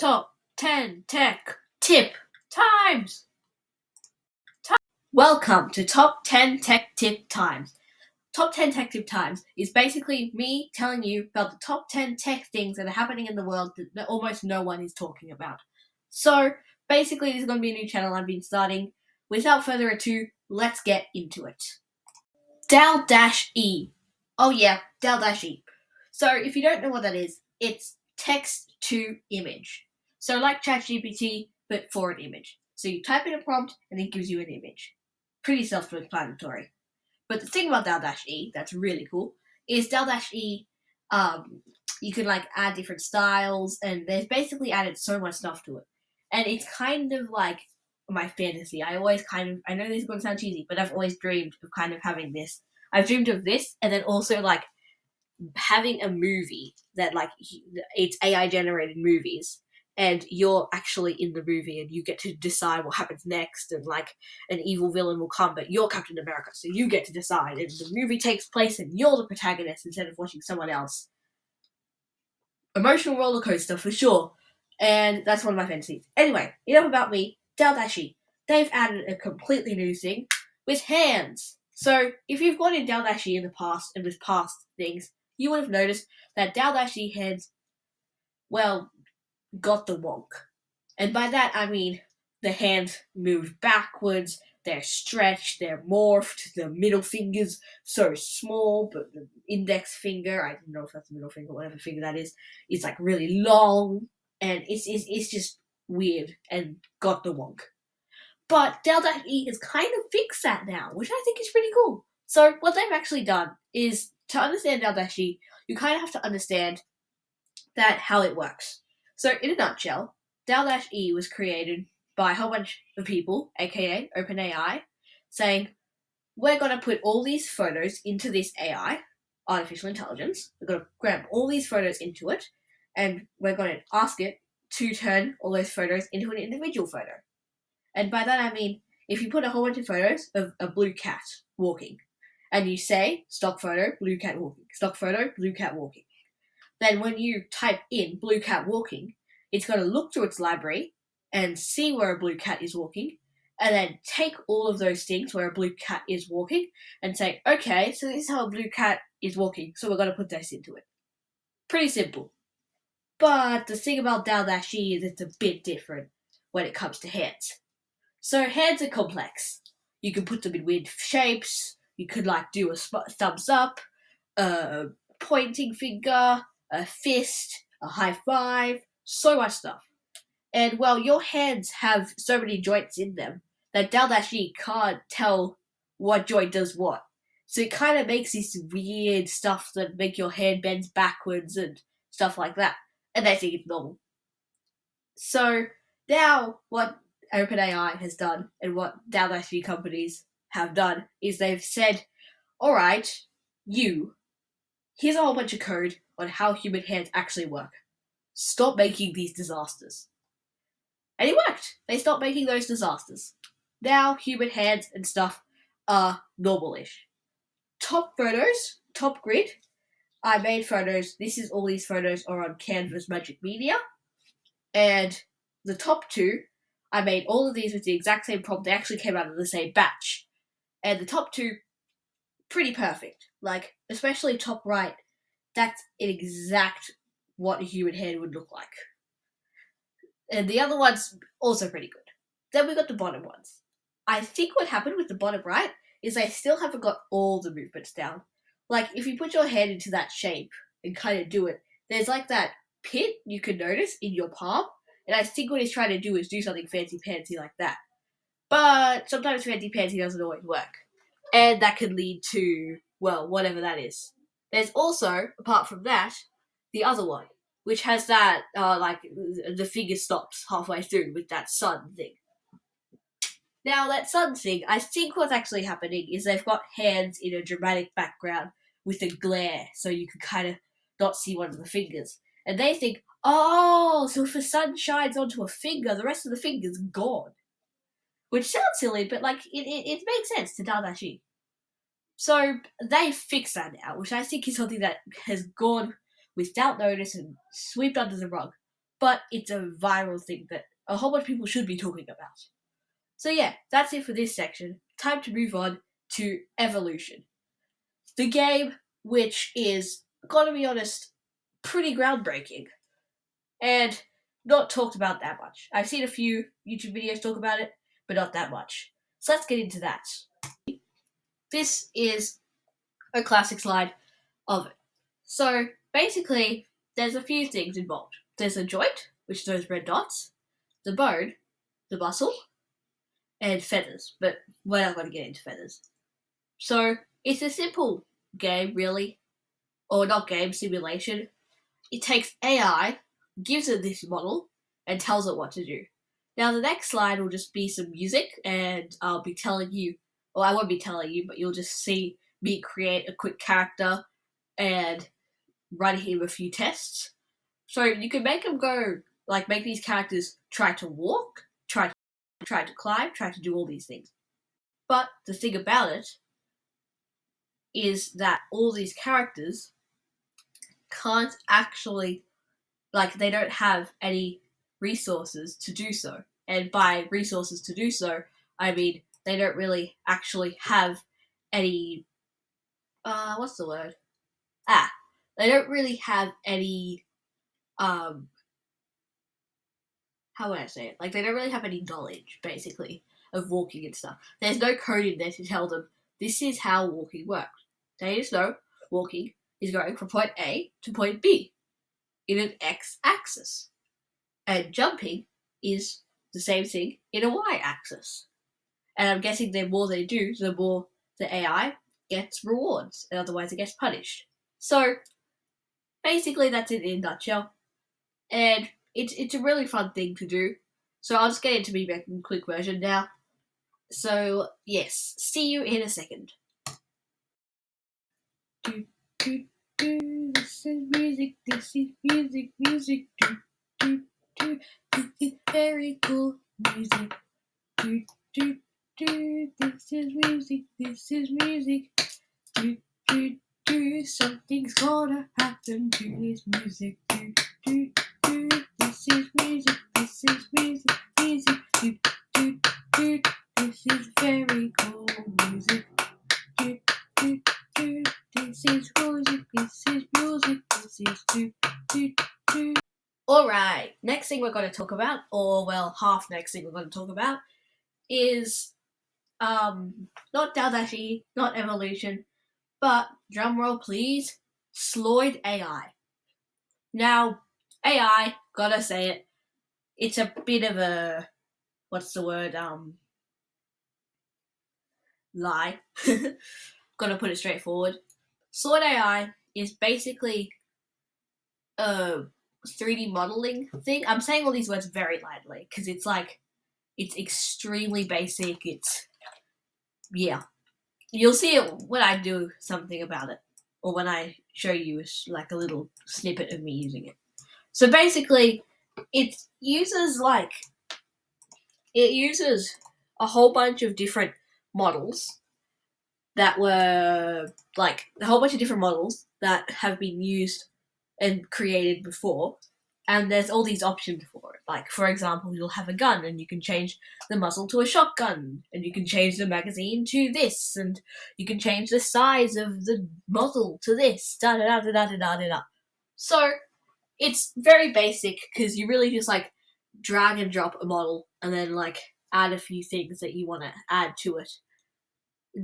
Top 10 Tech Tip Times! Welcome to Top 10 Tech Tip Times. Top 10 Tech Tip Times is basically me telling you about the top 10 tech things that are happening in the world that almost no one is talking about. So, basically, this is going to be a new channel I've been starting. Without further ado, let's get into it. Dal-E. Oh yeah, Dal-E. So, if you don't know what that is, it's text to image. So, like ChatGPT, but for an image. So, you type in a prompt and it gives you an image. Pretty self-explanatory. But the thing about Dal-E that's really cool is Dal-E, you can like add different styles, and there's basically added so much stuff to it. And it's kind of like my fantasy. I know this is going to sound cheesy, but I've always dreamed of kind of having this. I've dreamed of this, and then also like having a movie that like it's AI generated movies, and you're actually in the movie and you get to decide what happens next, and like an evil villain will come, but you're Captain America, so you get to decide, and the movie takes place and you're the protagonist instead of watching someone else. Emotional roller coaster for sure, and that's one of my fantasies. Anyway, enough about me. Dal-E. They've added a completely new thing with hands. So if you've gone in Dal-E in the past and with past things, you would have noticed that Dal-E hands, well, got the wonk. And by that I mean the hands move backwards, they're stretched, they're morphed, the middle finger's so small, but the index finger, I don't know if that's the middle finger, whatever finger that is like really long, and it's just weird and got the wonk. But Dal-E has kind of fixed that now, which I think is pretty cool. So what they've actually done is, to understand Dal-E, you kind of have to understand that how it works. So in a nutshell, Dal-E was created by a whole bunch of people, aka OpenAI, saying, we're going to put all these photos into this AI, artificial intelligence. We're going to grab all these photos into it, and we're going to ask it to turn all those photos into an individual photo. And by that I mean, if you put a whole bunch of photos of a blue cat walking, and you say, stock photo, blue cat walking, stock photo, blue cat walking, then when you type in blue cat walking, it's going to look through its library and see where a blue cat is walking, and then take all of those things where a blue cat is walking and say, okay, so this is how a blue cat is walking, so we're going to put this into it. Pretty simple. But the thing about Dal-E is it's a bit different when it comes to hands. So hands are complex. You can put them in weird shapes, you could like do a thumbs up, a pointing finger, a fist, a high five, so much stuff. And well, your hands have so many joints in them that Dal-E can't tell what joint does what. So it kind of makes this weird stuff that make your hand bends backwards and stuff like that. And they think it's normal. So now what OpenAI has done and what Dal-E companies have done is they've said, alright, here's a whole bunch of code on how human hands actually work. Stop making these disasters. And it worked. They stopped making those disasters. Now human hands and stuff are normal-ish. Top photos, top grid. I made photos. All these photos are on Canva's Magic Media. And the top two, I made all of these with the exact same prompt. They actually came out of the same batch. And the top two, pretty perfect. Like, especially top right, that's an exact what a human hand would look like. And the other one's also pretty good. Then we got the bottom ones. I think what happened with the bottom right is they still haven't got all the movements down. Like, if you put your hand into that shape and kind of do it, there's like that pit you can notice in your palm, and I think what he's trying to do is do something fancy-pantsy like that. But sometimes fancy-pantsy doesn't always work. And that could lead to, well, whatever that is. There's also, apart from that, the other one, which has that, like, the finger stops halfway through with that sun thing. Now, that sun thing, I think what's actually happening is they've got hands in a dramatic background with a glare, so you can kind of not see one of the fingers. And they think, oh, so if the sun shines onto a finger, the rest of the finger's gone. Which sounds silly, but, like, it makes sense to Dal-E. So, they fixed that now, which I think is something that has gone without notice and swept under the rug. but it's a viral thing that a whole bunch of people should be talking about. So yeah, that's it for this section. Time to move on to Evolution. The game, which is, gotta be honest, pretty groundbreaking and not talked about that much. I've seen a few YouTube videos talk about it, but not that much. So let's get into that. This is a classic slide of it. So basically, there's a few things involved. There's a joint, which is those red dots, the bone, the muscle, and feathers. But we're not going to get into feathers. So it's a simple game, really, or not game, simulation. It takes AI, gives it this model, and tells it what to do. Now the next slide will just be some music, and I'll be telling you, well, I won't be telling you, but you'll just see me create a quick character and run him a few tests. So you can make him go, like, make these characters try to walk, try to climb, try to do all these things. But the thing about it is that all these characters can't actually, like, they don't have any resources to do so. And by resources to do so, I mean they don't really actually have any, what's the word? They don't really have any, how would I say it? Like, they don't really have any knowledge, basically, of walking and stuff. There's no code in there to tell them this is how walking works. They just know walking is going from point A to point B in an x-axis. And jumping is the same thing in a y-axis. And I'm guessing the more they do, the more the AI gets rewards, and otherwise it gets punished. So, basically that's it in a nutshell. And it's a really fun thing to do. So I'll just get into me making a quick version now. So, yes, see you in a second. Do, do, do, this is music, this is music, music, do, do, do, this is very cool music, do, do, do, this is music, do, do, do, something's gonna happen to this music, do, do, do, this is music, music, do, do, do, this is very cool music, do, do, do, this is music, this is do, do, do. Alright, next thing we're going to talk about, or well, half next thing we're going to talk about, is not Daldashi, not Evolution, but drumroll please, Sloyd AI. Now, AI, gotta say it, it's a bit of a, what's the word, lie. Gotta put it straightforward. Sloyd AI is basically a 3D modeling thing. I'm saying all these words very lightly, because it's like, it's extremely basic, it's, yeah. You'll see it when I do something about it, or when I show you like a little snippet of me using it. So basically, it uses a whole bunch of different models that were like a whole bunch of different models that have been used and created before, and there's all these options for it. Like, for example, you'll have a gun and you can change the muzzle to a shotgun, and you can change the magazine to this, and you can change the size of the muzzle to this, da da da da da da da da. So it's very basic, because you really just like drag and drop a model and then like add a few things that you want to add to it.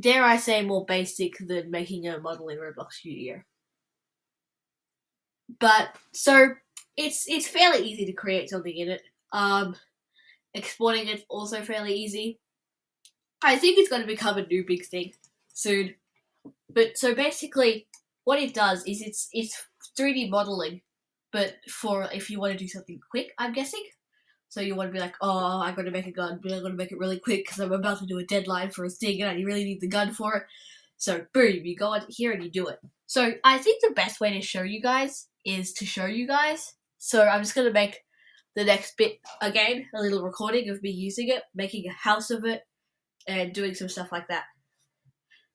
Dare I say more basic than making a model in Roblox Studio. But so it's fairly easy to create something in it. Exporting it's also fairly easy. I think it's going to become a new big thing soon. But so basically, what it does is it's 3D modeling, but for if you want to do something quick, I'm guessing. So you want to be like, oh, I'm going to make a gun, but I'm going to make it really quick because I'm about to do a deadline for a thing and I really need the gun for it. So boom, you go on here and you do it. So I think the best way to show you guys is to show you guys. So I'm just going to make the next bit, again, a little recording of me using it, making a house of it, and doing some stuff like that.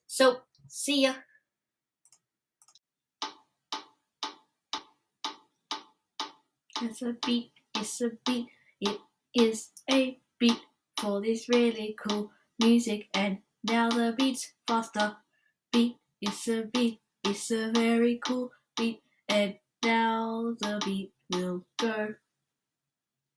So, see ya. There's a beat it's a beat. It is a beat for this really cool music. And now the beat's faster. Beat, it's a beat. It's a very cool beat. And now the beat will go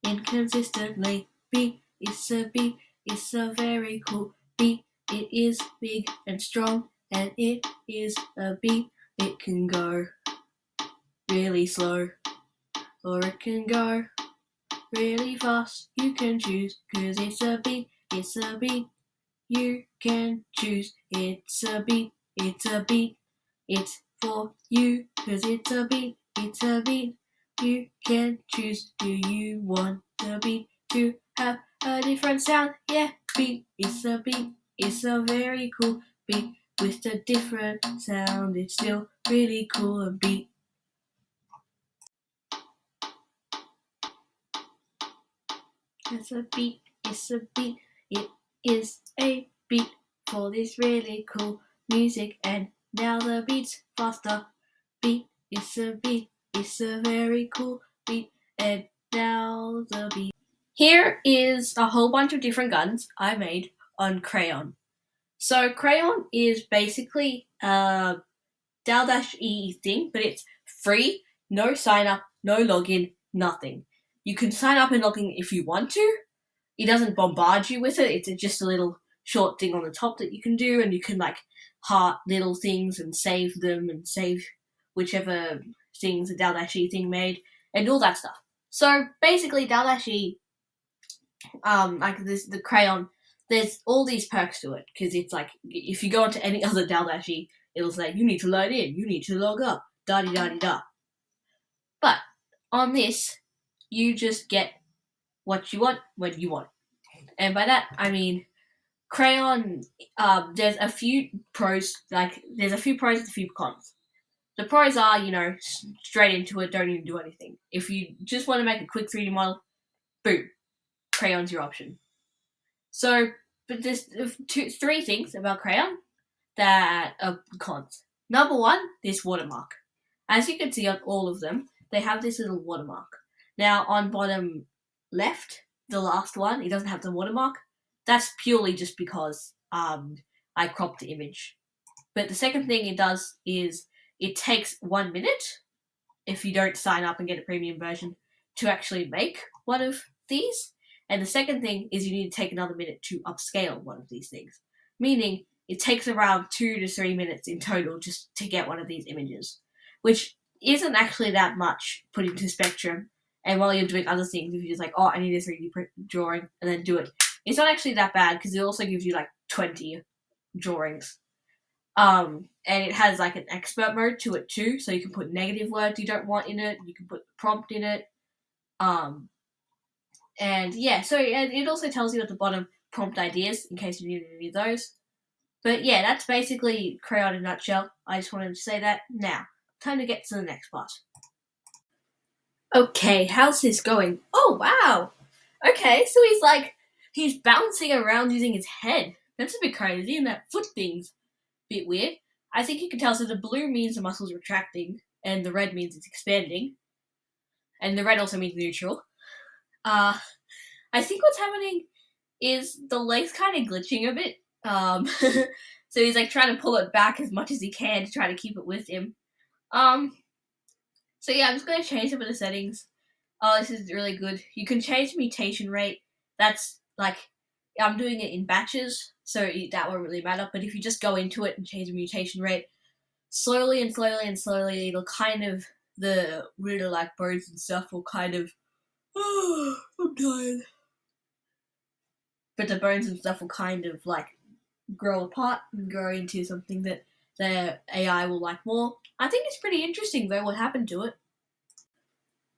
inconsistently. Beat, it's a beat. It's a very cool beat. It is big and strong. And it is a beat. It can go really slow, or it can go really fast. You can choose, 'cause it's a beat, it's a beat. You can choose, it's a beat, it's a beat. It's for you, 'cause it's a beat, it's a beat. You can choose, do you want the beat to have a different sound? Yeah, beat, it's a beat, it's a very cool beat. With a different sound, it's still really cool and beat. It's a beat, it's a beat, it is a beat for this really cool music. And now the beat's faster. Beat, it's a beat, it's a very cool beat. And now the beat. Here is a whole bunch of different guns I made on Crayon. So Crayon is basically a Daldash thing, but it's free, no sign up, no login, nothing. You can sign up and log in if you want to. It doesn't bombard you with it. It's just a little short thing on the top that you can do, and you can like heart little things and save them and save whichever things the Daldashi thing made and all that stuff. So basically, Daldashi, like this, the crayon, there's all these perks to it because it's like if you go onto any other Daldashi, it'll say you need to log in, you need to log up, da di da di da. But on this, you just get what you want when you want. And by that, I mean Crayon. There's a few pros. There's a few pros and a few cons. The pros are, straight into it, don't even do anything. If you just want to make a quick 3D model, boom, Crayon's your option. So, but there's three things about Crayon that are cons. Number one, this watermark. As you can see on all of them, they have this little watermark. Now, on bottom left, the last one, it doesn't have the watermark. That's purely just because I cropped the image. But the second thing it does is it takes 1 minute, if you don't sign up and get a premium version, to actually make one of these. And the second thing is you need to take another minute to upscale one of these things. Meaning it takes around 2 to 3 minutes in total just to get one of these images, which isn't actually that much put into Spectrum. And while you're doing other things, if you're just like, oh, I need a 3D drawing, and then do it, it's not actually that bad because it also gives you like 20 drawings. And it has like an expert mode to it too, so you can put negative words you don't want in it, you can put the prompt in it. And yeah, so it also tells you at the bottom prompt ideas in case you need any of those. But yeah, that's basically Crayon in a nutshell. I just wanted to say that. Now, time to get to the next part. Okay, how's this going? Oh, wow! Okay, so he's bouncing around using his head. That's a bit crazy, and that foot thing's a bit weird. I think you can tell, so the blue means the muscle's retracting, and the red means it's expanding. And the red also means neutral. I think what's happening is the leg's kind of glitching a bit. So he's like trying to pull it back as much as he can to try to keep it with him. So yeah, I'm just going to change some of the settings. Oh, this is really good. You can change the mutation rate. That's like, I'm doing it in batches, so that won't really matter. But if you just go into it and change the mutation rate, slowly and slowly and slowly, it'll kind of, the really like bones and stuff will kind of, oh, I'm tired. But the bones and stuff will kind of like grow apart and grow into something that the AI will like more. I think it's pretty interesting though what happened to it.